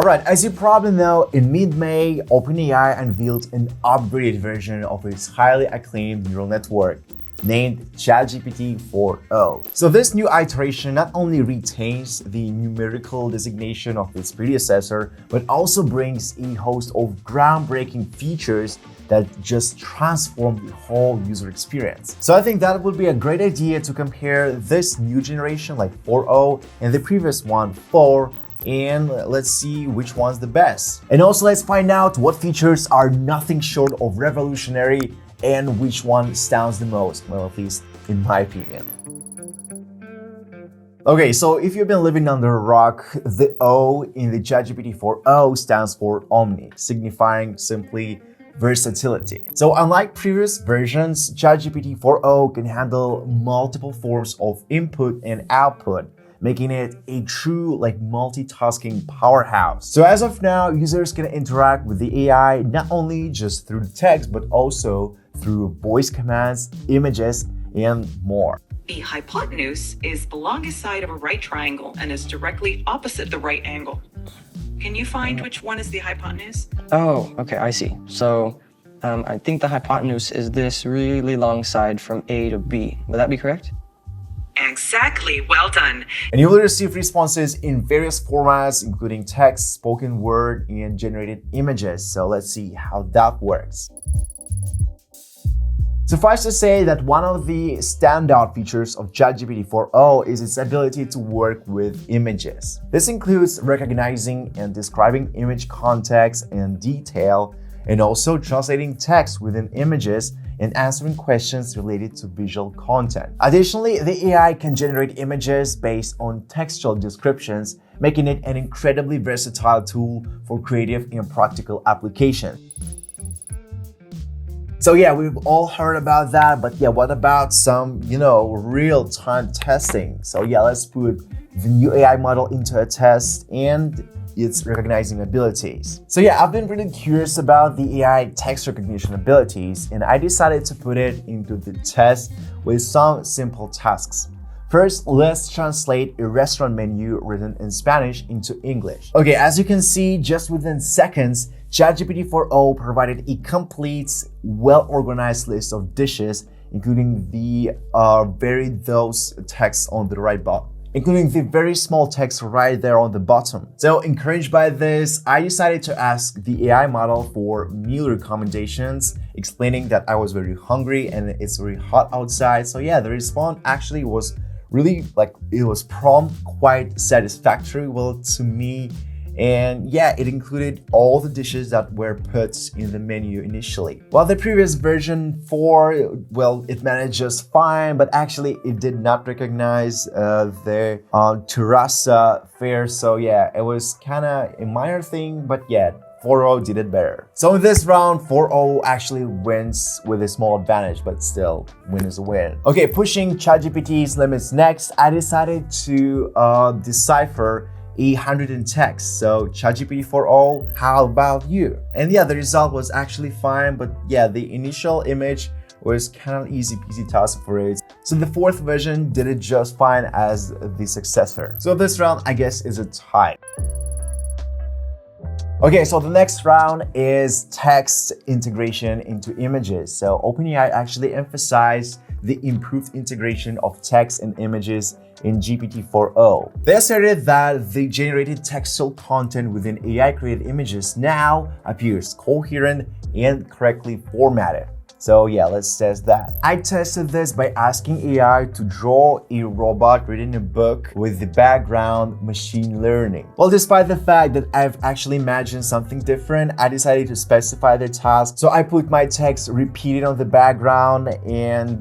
Alright, as you probably know, in mid-May, OpenAI unveiled an upgraded version of its highly acclaimed neural network named Chat GPT-4o. So this new iteration not only retains the numerical designation of its predecessor, but also brings a host of groundbreaking features that just transform the whole user experience. So I think that would be a great idea to compare this new generation like 4o and the previous one 4, and let's see which one's the best. And also let's find out what features are nothing short of revolutionary and which one stands the most, well, at least in my opinion. Okay, so if you've been living under a rock, the O in the ChatGPT 4o stands for Omni, signifying simply versatility. So unlike previous versions, ChatGPT 4o can handle multiple forms of input and output, making it a true multitasking powerhouse. So as of now, users can interact with the AI not only just through the text, but also through voice commands, images, and more. The hypotenuse is the longest side of a right triangle and is directly opposite the right angle. Can you find which one is the hypotenuse? Oh, okay, I see. So I think the hypotenuse is this really long side from A to B. Would that be correct? Exactly, well done. And you will receive responses in various formats, including text, spoken word, and generated images. So let's see how that works. Suffice to say that one of the standout features of ChatGPT 4o is its ability to work with images. This includes recognizing and describing image context and detail, and also translating text within images and answering questions related to visual content. Additionally, the AI can generate images based on textual descriptions, making it an incredibly versatile tool for creative and practical applications. So yeah, we've all heard about that, but yeah, what about some, real-time testing? So yeah, let's put the new AI model into a test and its recognizing abilities. So yeah, I've been really curious about the AI text recognition abilities, and I decided to put it into the test with some simple tasks. First, let's translate a restaurant menu written in Spanish into English. Okay, as you can see, just within seconds, ChatGPT 4o provided a complete, well-organized list of dishes, including the those texts on the right bottom. Including the very small text right there on the bottom. So encouraged by this, I decided to ask the AI model for meal recommendations, explaining that I was very hungry and it's very hot outside. So yeah, the response actually was really it was prompt, quite satisfactory, well, to me. And yeah, it included all the dishes that were put in the menu initially. While the previous version 4, well, it managed just fine, but actually it did not recognize the terraza fare. So yeah, it was kind of a minor thing, but yeah, 4o did it better. So in this round, 4o actually wins with a small advantage, but still, win is a win. Okay, pushing ChatGPT's limits next, I decided to decipher 100 texts. So ChatGPT 4o, how about you? And yeah, the result was actually fine, but yeah, the initial image was kind of easy peasy task for it. So the 4th version did it just fine as the successor. So this round, I guess, is a tie. Okay, so the next round is text integration into images. So OpenAI actually emphasized the improved integration of text and images in GPT-4o. They asserted that the generated textual content within AI-created images now appears coherent and correctly formatted. So yeah, let's test that. I tested this by asking AI to draw a robot reading a book with the background machine learning. Well, despite the fact that I've actually imagined something different, I decided to specify the task. So I put my text repeated on the background and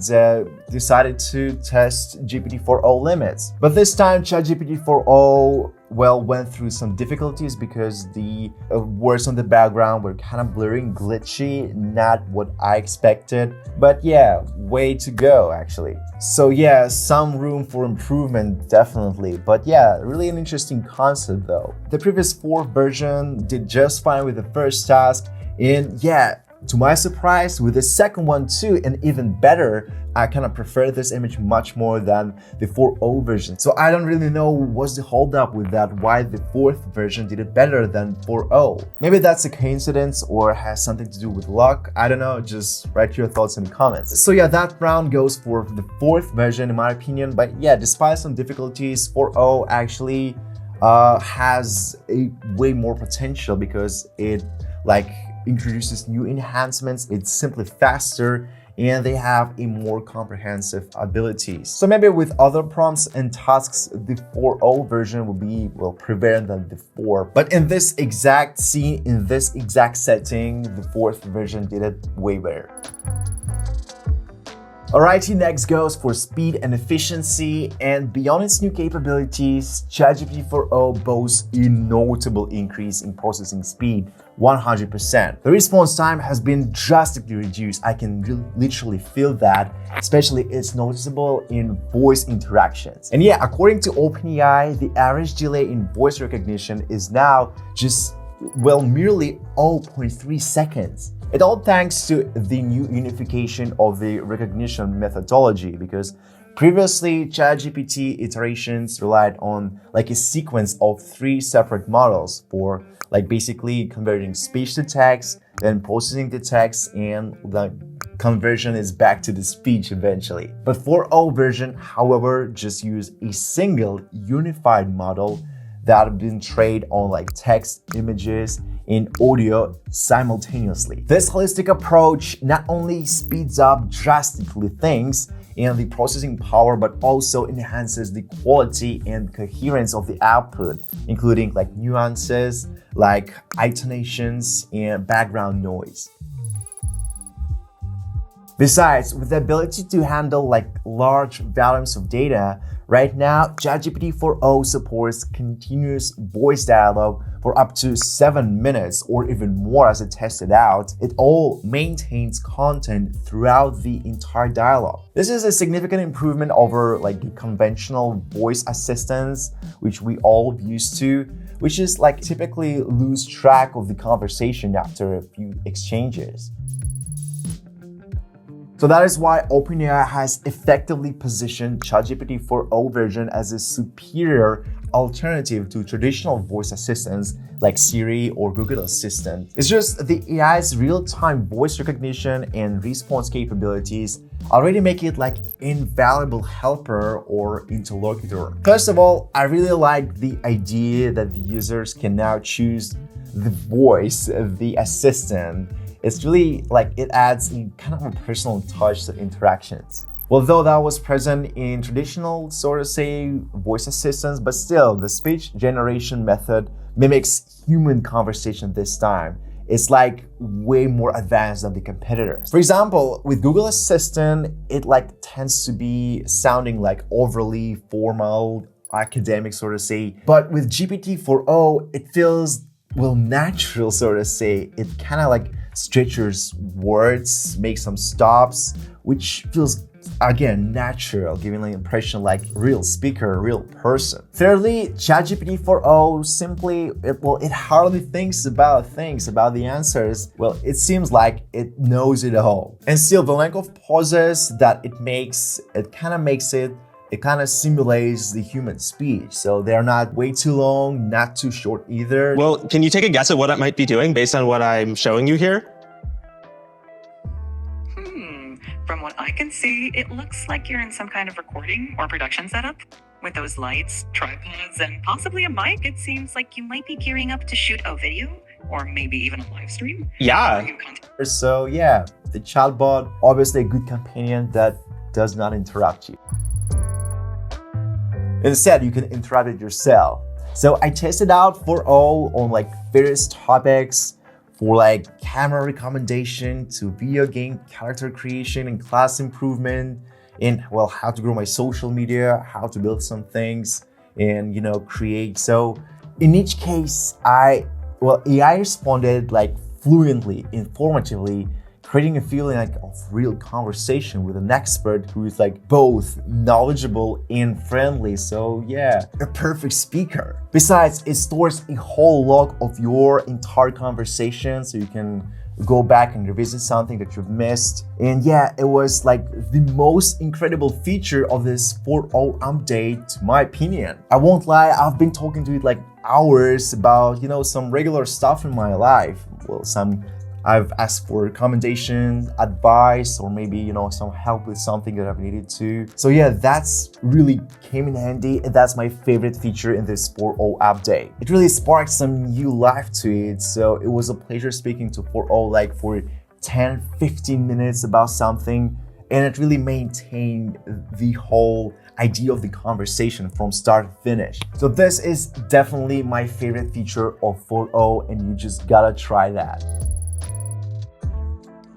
decided to test GPT-4o limits. But this time, ChatGPT-4o went through some difficulties because the words on the background were kind of blurry and glitchy, not what I expected. But yeah, way to go actually. So yeah, some room for improvement definitely. But yeah, really an interesting concept though. The previous 4th version did just fine with the first task, and yeah, to my surprise, with the second one too, and even better, I kind of prefer this image much more than the 4o version. So I don't really know what's the holdup with that, why the fourth version did it better than 4o. Maybe that's a coincidence or has something to do with luck. I don't know, just write your thoughts in the comments. So yeah, that round goes for the fourth version in my opinion. But yeah, despite some difficulties, 4o actually has a way more potential because it introduces new enhancements. It's simply faster and they have a more comprehensive abilities. So maybe with other prompts and tasks, the 4o version will be prevalent than the 4. But in this exact scene, in this exact setting, the fourth version did it way better. Alrighty, next goes for speed and efficiency, and beyond its new capabilities, Chat GPT-4o boasts a notable increase in processing speed, 100%. The response time has been drastically reduced. I can literally feel that, especially it's noticeable in voice interactions. And yeah, according to OpenAI, the average delay in voice recognition is now just, merely 0.3 seconds. It all thanks to the new unification of the recognition methodology, because previously ChatGPT iterations relied on a sequence of 3 separate models for basically converting speech to text, then processing the text, and the conversion is back to the speech eventually. But 4o version, however, just use a single unified model that have been trained on text, images, and audio simultaneously. This holistic approach not only speeds up drastically things and the processing power, but also enhances the quality and coherence of the output, including nuances, intonations, and background noise. Besides, with the ability to handle large volumes of data, right now, ChatGPT-4o supports continuous voice dialogue for up to 7 minutes or even more as it tested out. It all maintains content throughout the entire dialogue. This is a significant improvement over conventional voice assistants, which we all used to, which is typically lose track of the conversation after a few exchanges. So that is why OpenAI has effectively positioned ChatGPT-4o version as a superior alternative to traditional voice assistants like Siri or Google Assistant. It's just the AI's real-time voice recognition and response capabilities already make it invaluable helper or interlocutor. First of all, I really like the idea that the users can now choose the voice of the assistant. It's really it adds a kind of a personal touch to interactions. Well, though that was present in traditional voice assistants, but still the speech generation method mimics human conversation this time. It's way more advanced than the competitors. For example, with Google Assistant, it tends to be sounding overly formal, academic but with GPT-4o, it feels natural It kind of stretches words, makes some stops, which feels again natural, giving the impression real speaker, real person. Thirdly, ChatGPT-4o simply it hardly thinks about the answers. It seems like it knows it all. And still, the length of pauses that it makes, it kind of simulates the human speech. So they're not way too long, not too short either. Well, can you take a guess at what it might be doing based on what I'm showing you here? From what I can see, it looks like you're in some kind of recording or production setup. With those lights, tripods, and possibly a mic, it seems like you might be gearing up to shoot a video or maybe even a live stream. Yeah. So yeah, the chatbot, obviously a good companion that does not interrupt you. Instead, you can interrupt it yourself. So I tested out 4o on various topics, for camera recommendation to video game character creation and class improvement, and how to grow my social media, how to build some things and create. So in each case, AI responded fluently, informatively, creating a feeling of real conversation with an expert who is both knowledgeable and friendly. So yeah, a perfect speaker. Besides, it stores a whole log of your entire conversation, so you can go back and revisit something that you've missed. And yeah, it was like the most incredible feature of this 4.0 update, in my opinion. I won't lie, I've been talking to it like hours about, some regular stuff in my life. Well, I've asked for recommendations, advice, or maybe, some help with something that I've needed to. So yeah, that's really came in handy, and that's my favorite feature in this 4.0 update. It really sparked some new life to it, so it was a pleasure speaking to 4.0 like for 10-15 minutes about something, and it really maintained the whole idea of the conversation from start to finish. So this is definitely my favorite feature of 4.0, and you just gotta try that.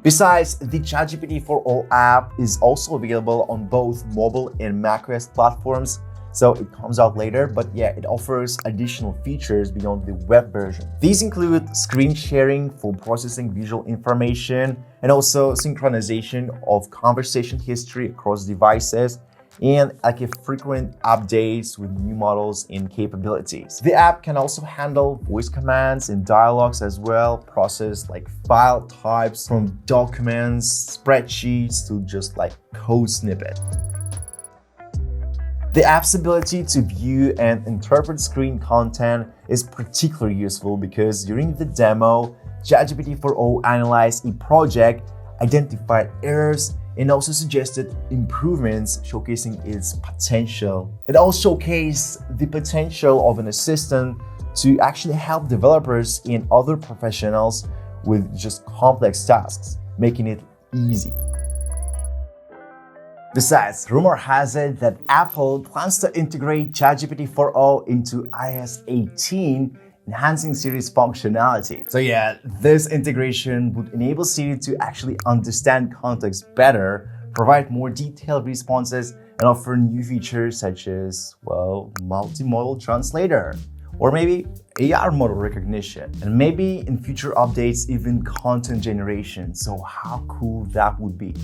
Besides, the Chat GPT-4o app is also available on both mobile and macOS platforms, so it comes out later, but yeah, it offers additional features beyond the web version. These include screen sharing for processing visual information, and also synchronization of conversation history across devices, and like a frequent updates with new models and capabilities. The app can also handle voice commands and dialogues as well, process like file types from documents, spreadsheets to just like code snippet. The app's ability to view and interpret screen content is particularly useful because during the demo, Chat GPT-4o analyzed a project, identified errors, and also suggested improvements showcasing its potential. It also showcased the potential of an assistant to actually help developers and other professionals with just complex tasks, making it easy. Besides, rumor has it that Apple plans to integrate Chat GPT-4o into iOS 18, enhancing Siri's functionality. So yeah, this integration would enable Siri to actually understand context better, provide more detailed responses, and offer new features such as, well, multimodal translator, or maybe AR model recognition, and maybe in future updates, even content generation. So how cool that would be.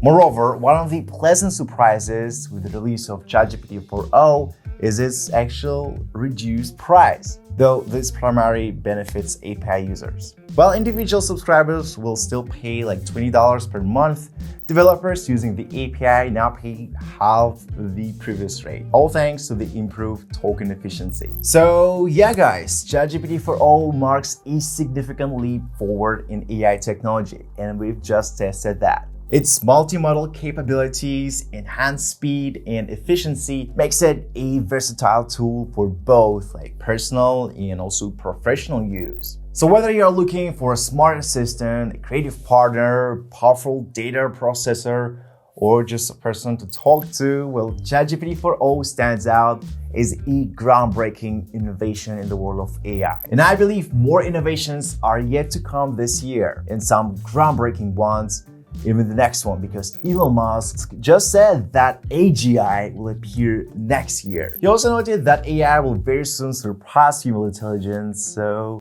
Moreover, one of the pleasant surprises with the release of Chat GPT-4o is its actual reduced price, though this primarily benefits API users. While individual subscribers will still pay like $20 per month, developers using the API now pay half the previous rate, all thanks to the improved token efficiency. So yeah guys, Chat GPT-4o marks a significant leap forward in AI technology, and we've just tested that. Its multimodal capabilities, enhanced speed, and efficiency makes it a versatile tool for both like personal and also professional use. So whether you're looking for a smart assistant, a creative partner, powerful data processor, or just a person to talk to, well, ChatGPT-4o stands out as a groundbreaking innovation in the world of AI. And I believe more innovations are yet to come this year, and some groundbreaking ones even the next one, because Elon Musk just said that AGI will appear next year. He also noted that AI will very soon surpass human intelligence, so